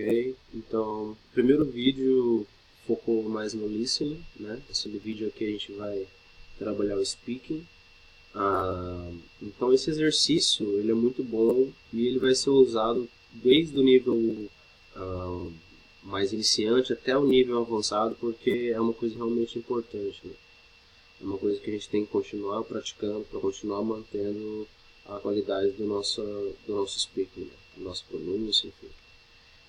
Ok, então o primeiro vídeo focou mais no listening, né? Esse vídeo aqui a gente vai trabalhar o speaking. Então esse exercício ele é muito bom e ele vai ser usado desde o nível mais iniciante até o nível avançado, porque é uma coisa realmente importante, né? É uma coisa que a gente tem que continuar praticando para continuar mantendo a qualidade do nosso speaking, né? Do nosso pronúncio, enfim.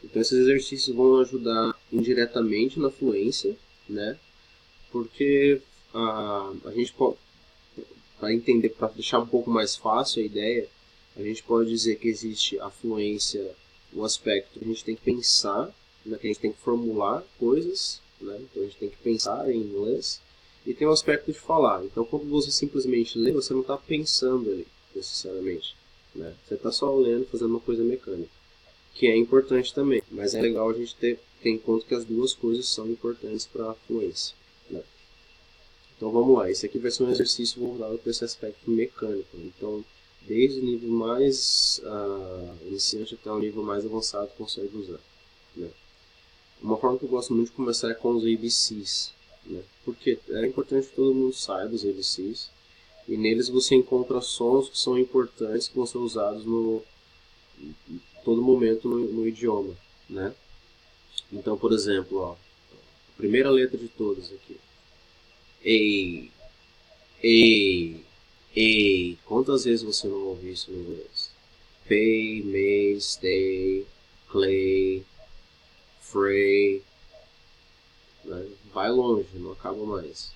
Então esses exercícios vão ajudar indiretamente na fluência, né? Porque a gente pode, para entender, para deixar um pouco mais fácil a ideia, a gente pode dizer que existe a fluência, o aspecto que a gente tem que pensar, né? Que a gente tem que formular coisas, né? Então a gente tem que pensar em inglês. E tem o aspecto de falar. Então quando você simplesmente lê, você não está pensando ali, necessariamente, né? Você está só lendo, fazendo uma coisa mecânica, que é importante também, mas é legal a gente ter em conta que as duas coisas são importantes para a fluência, né? Então vamos lá, esse aqui vai ser um exercício voltado para esse aspecto mecânico. Então, desde o nível mais iniciante até o nível mais avançado consegue usar, né? Uma forma que eu gosto muito de começar é com os ABCs, né? Porque é importante que todo mundo saiba os ABCs, e neles você encontra sons que são importantes, que vão ser usados em todo momento no idioma, né? Então, por exemplo, ó, a primeira letra de todas aqui. A, A. Quantas vezes você não ouviu isso no inglês? Pay, may, stay, clay, free. Né? Vai longe, não acaba mais.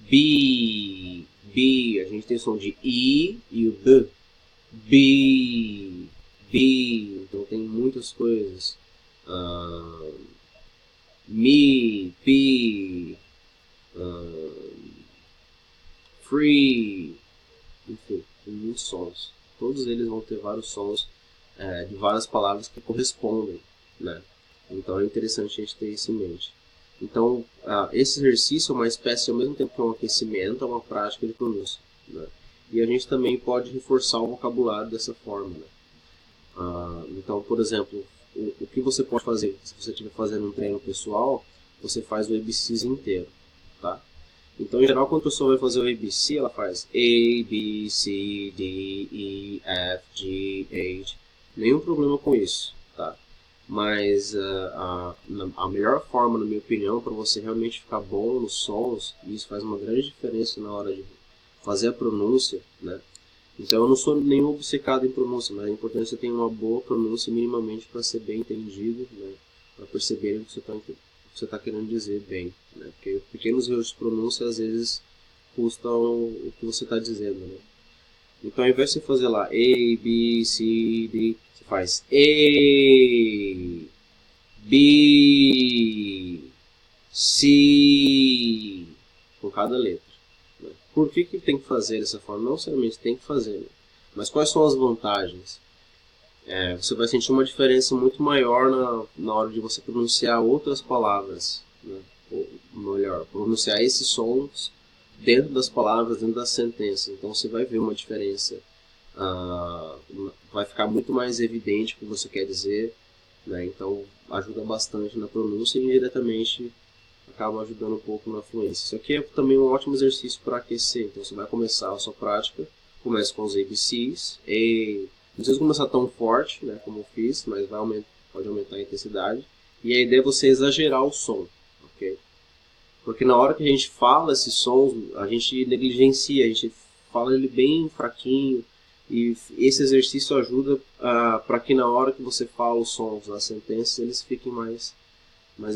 B, B. A gente tem som de I e o B. B, B. Então tem muitas coisas. Me, be, free, enfim, tem muitos sons. Todos eles vão ter vários sons de várias palavras que correspondem, né? Então é interessante a gente ter isso em mente. Então, esse exercício é uma espécie, ao mesmo tempo que é um aquecimento, é uma prática de pronúncia, né? E a gente também pode reforçar o vocabulário dessa forma, né? Então, por exemplo, o que você pode fazer, se você estiver fazendo um treino pessoal, você faz o ABCs inteiro, tá? Então, em geral, quando a pessoa vai fazer o ABC, ela faz A, B, C, D, E, F, G, H. Nenhum problema com isso, tá? Mas a melhor forma, na minha opinião, para você realmente ficar bom nos sons, e isso faz uma grande diferença na hora de fazer a pronúncia, né? Então eu não sou nenhum obcecado em pronúncia, mas é importante você ter uma boa pronúncia minimamente para ser bem entendido, né? Para perceberem o que você está querendo dizer bem, né? Porque pequenos erros de pronúncia às vezes custam o que você está dizendo, né? Então ao invés de você fazer lá A, B, C, D, você faz A, B, C, com cada letra. Por que tem que fazer dessa forma? Não necessariamente tem que fazer, né? Mas quais são as vantagens? Você vai sentir uma diferença muito maior na hora de você pronunciar outras palavras, né? Ou melhor, pronunciar esses sons dentro das palavras, dentro das sentenças. Então você vai ver uma diferença. Vai ficar muito mais evidente o que você quer dizer, né? Então ajuda bastante na pronúncia e indiretamente acaba ajudando um pouco na fluência. Isso aqui é também um ótimo exercício para aquecer. Então você vai começar a sua prática, começa com os ABCs, não precisa começar tão forte, né, como eu fiz, mas pode aumentar a intensidade. E a ideia é você exagerar o som, ok? Porque na hora que a gente fala esses sons, a gente negligencia, a gente fala ele bem fraquinho, e esse exercício ajuda para que na hora que você fala os sons das sentenças, eles fiquem mais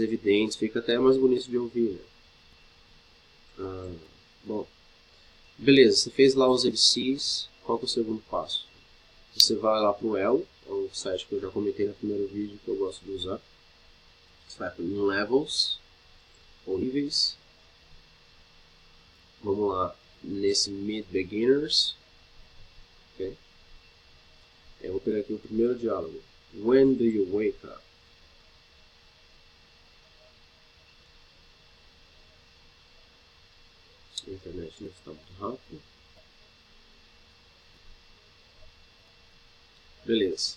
evidentes, fica até mais bonito de ouvir, né? Bom, beleza, você fez lá os ABCs, qual que é o segundo passo? Você vai lá pro Elo, é um site que eu já comentei no primeiro vídeo que eu gosto de usar. Você vai em Levels, ou níveis. Vamos lá, nesse Mid Beginners. Okay? Eu vou pegar aqui o primeiro diálogo. When do you wake up? A internet não está muito rápido. Beleza.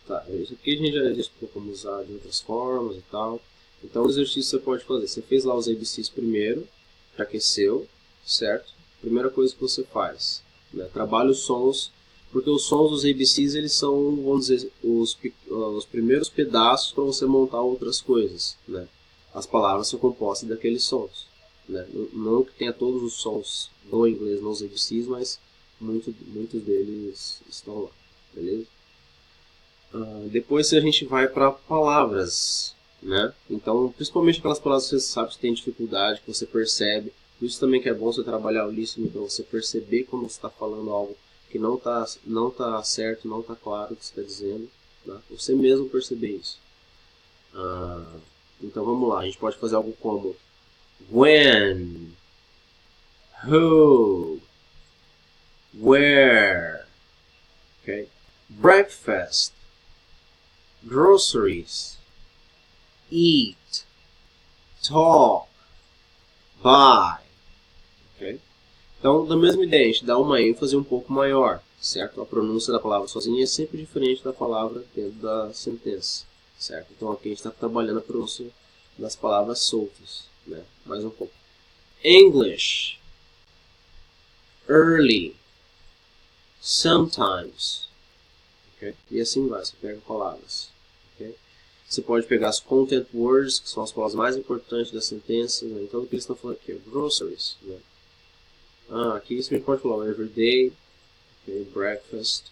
Tá, isso aqui a gente já explicou como usar de outras formas e tal. Então, o exercício você pode fazer. Você fez lá os ABCs primeiro, já aqueceu, certo? Primeira coisa que você faz, né? Trabalha os sons, porque os sons dos ABCs eles são, vamos dizer, os primeiros pedaços para você montar outras coisas, né? As palavras são compostas daqueles sons, né? Não que tenha todos os sons do inglês nos ABCs, mas muitos deles estão lá, beleza? Depois a gente vai para palavras, né? Então, principalmente aquelas palavras que você sabe que tem dificuldade, que você percebe. Por isso também que é bom você trabalhar o listening para você perceber quando você está falando algo que não tá certo, não está claro o que você está dizendo, né? Você mesmo perceber isso. Então vamos lá, a gente pode fazer algo como when, who, where, okay? Breakfast, groceries, eat, talk, buy, okay? Então, da mesma ideia, a gente dá uma ênfase um pouco maior, certo? A pronúncia da palavra sozinha é sempre diferente da palavra dentro da sentença, certo? Então, aqui a gente está trabalhando a pronúncia das palavras soltas, né? Mais um pouco. English, early, sometimes, okay? E assim vai, você pega palavras, okay? Você pode pegar as content words, que são as palavras mais importantes da sentença, né? Então, o que eles estão falando aqui? Groceries, né? Aqui você pode falar everyday, okay? Breakfast,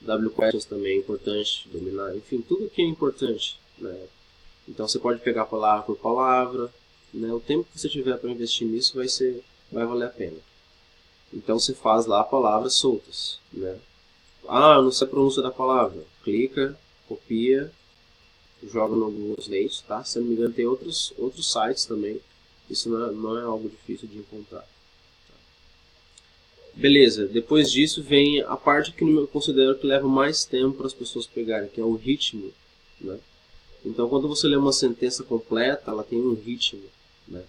W questions também é importante dominar, enfim, tudo aqui é importante, né? Então você pode pegar palavra por palavra, né? O tempo que você tiver para investir nisso vai valer a pena. Então você faz lá palavras soltas, né? Eu não sei a pronúncia da palavra. Clica, copia, joga no Google Translate, tá? Se eu não me engano tem outros sites também. Isso não é algo difícil de encontrar. Beleza, depois disso vem a parte que eu considero que leva mais tempo para as pessoas pegarem, que é o ritmo, né? Então, quando você lê uma sentença completa, ela tem um ritmo, né?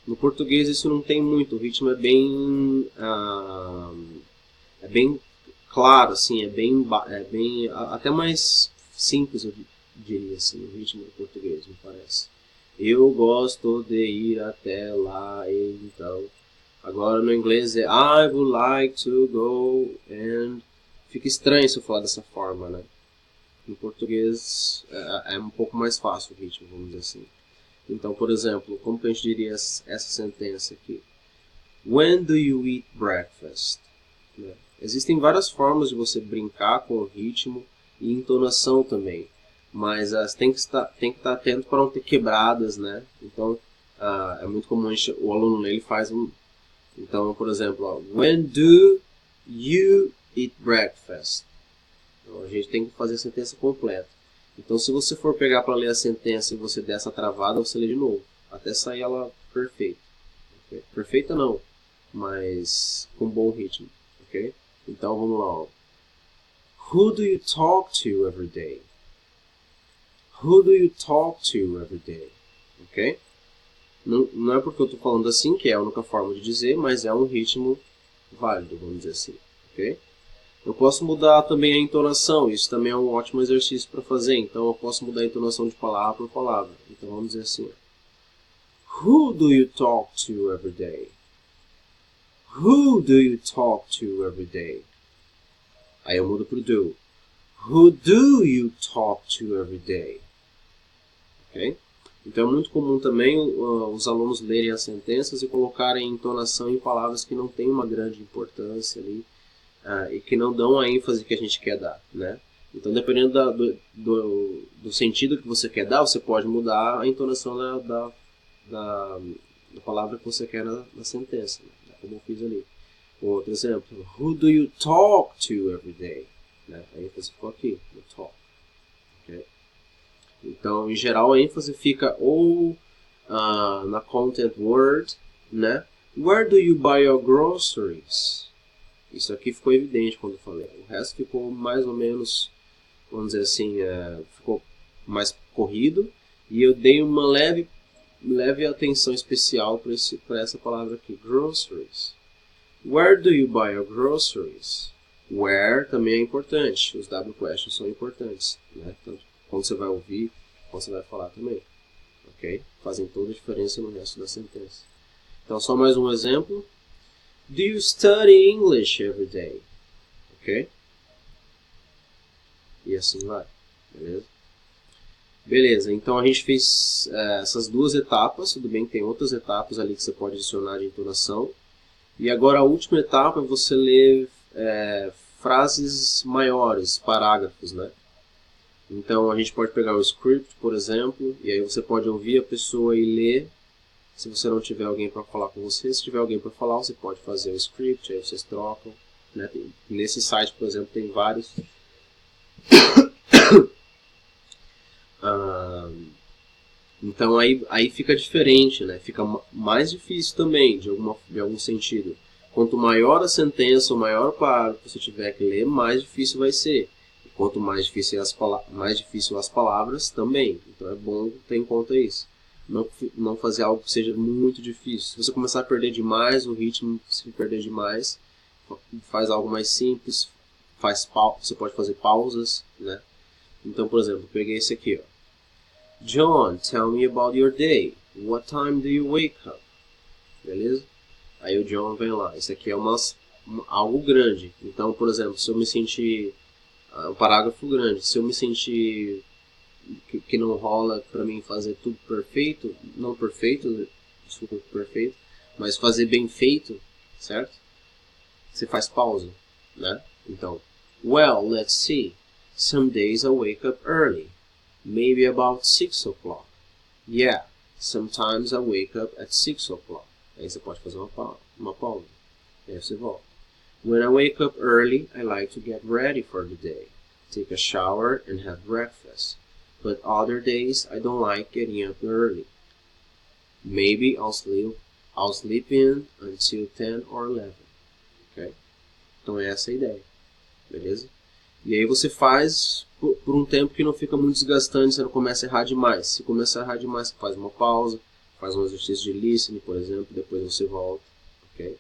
No português isso não tem muito, o ritmo é bem claro, assim, é bem até mais simples, eu diria assim, o ritmo do português, me parece. Eu gosto de ir até lá, então. Agora no inglês é I would like to go and... Fica estranho se eu falar dessa forma, né? No português é um pouco mais fácil o ritmo, vamos dizer assim. Então, por exemplo, como que a gente diria essa sentença aqui? When do you eat breakfast? Né? Existem várias formas de você brincar com o ritmo e entonação também. Mas tem que estar atento para não ter quebradas, né? Então, é muito comum o aluno ele faz Então, por exemplo, when do you eat breakfast? Então, a gente tem que fazer a sentença completa. Então, se você for pegar para ler a sentença e você der essa travada, você lê de novo, até sair ela perfeita. Okay? Perfeita não, mas com bom ritmo. Okay? Então, vamos lá. Ó. Who do you talk to every day? Who do you talk to every day? Ok? Não é porque eu estou falando assim que é a única forma de dizer, mas é um ritmo válido, vamos dizer assim. Ok? Eu posso mudar também a entonação, isso também é um ótimo exercício para fazer. Então eu posso mudar a entonação de palavra por palavra. Então vamos dizer assim: Who do you talk to every day? Who do you talk to every day? Aí eu mudo para o do. Who do you talk to every day? Ok? Então é muito comum também os alunos lerem as sentenças e colocarem entonação em palavras que não têm uma grande importância ali e que não dão a ênfase que a gente quer dar, né? Então dependendo do sentido que você quer dar, você pode mudar a entonação da palavra que você quer na sentença, né? Como eu fiz ali. Outro exemplo, Who do you talk to every day? Né? A ênfase ficou aqui, no talk. Okay? Então, em geral, a ênfase fica ou na content word, né? Where do you buy your groceries? Isso aqui ficou evidente quando eu falei. O resto ficou mais ou menos, vamos dizer assim, ficou mais corrido. E eu dei uma leve atenção especial para essa palavra aqui, groceries. Where do you buy your groceries? Where também é importante. Os W questions são importantes, né? Tanto quando você vai ouvir, quando você vai falar também. Ok? Fazem toda a diferença no resto da sentença. Então, só mais um exemplo. Do you study English every day? Ok? E assim vai. Beleza? Beleza, então a gente fez essas duas etapas. Tudo bem que tem outras etapas ali que você pode adicionar de entonação. E agora a última etapa é você ler frases maiores, parágrafos, né? Então a gente pode pegar o script, por exemplo, e aí você pode ouvir a pessoa e ler. Se você não tiver alguém para falar com você, se tiver alguém para falar, você pode fazer o script, aí vocês trocam. Né? Nesse site, por exemplo, tem vários. Então aí fica diferente, né? Fica mais difícil também, de algum sentido. Quanto maior a sentença, ou maior o parágrafo você tiver que ler, mais difícil vai ser. E quanto mais difícil as palavras, também. Então é bom ter em conta isso. Não fazer algo que seja muito difícil. Se você começar a perder demais o ritmo, se perder demais, faz algo mais simples. Você pode fazer pausas, né? Então, por exemplo, eu peguei esse aqui, ó. John, tell me about your day. What time do you wake up? Beleza? Aí o John vem lá. Isso aqui é algo grande. Então, por exemplo, se eu me sentir... um parágrafo grande. Se eu me sentir que não rola para mim fazer tudo perfeito, não perfeito, desculpa, perfeito, mas fazer bem feito, certo? Você faz pausa, né? Então, well, let's see. Some days I wake up early. Maybe about 6 o'clock. Yeah, sometimes I wake up at 6 o'clock. Aí você pode fazer uma pausa. Aí você volta. When I wake up early, I like to get ready for the day. Take a shower and have breakfast. But other days, I don't like getting up early. Maybe I'll sleep in until 10 or 11. Okay? Então essa é a ideia. Beleza? E aí você faz por um tempo que não fica muito desgastante, você não começa a errar demais. Se começar a errar demais, você faz uma pausa, faz um exercício de listening, por exemplo, depois você volta. Okay?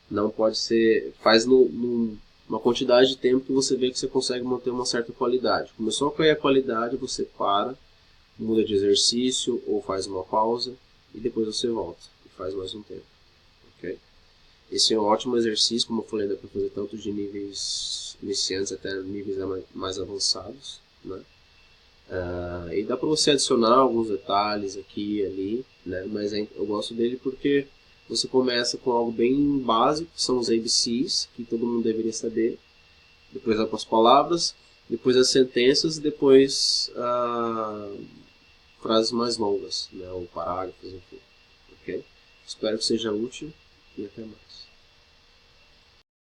Não pode ser... Faz numa quantidade de tempo que você vê que você consegue manter uma certa qualidade. Começou a cair a qualidade, você para, muda de exercício ou faz uma pausa e depois você volta e faz mais um tempo. Okay? Esse é um ótimo exercício, como eu falei, dá para fazer tanto de níveis iniciantes até níveis mais avançados, né? E dá para você adicionar alguns detalhes aqui e ali, né? Mas eu gosto dele porque você começa com algo bem básico, que são os ABCs, que todo mundo deveria saber. Depois vai para as palavras, depois as sentenças e depois frases mais longas, né? Ou parágrafos, enfim. Okay? Espero que seja útil e até mais.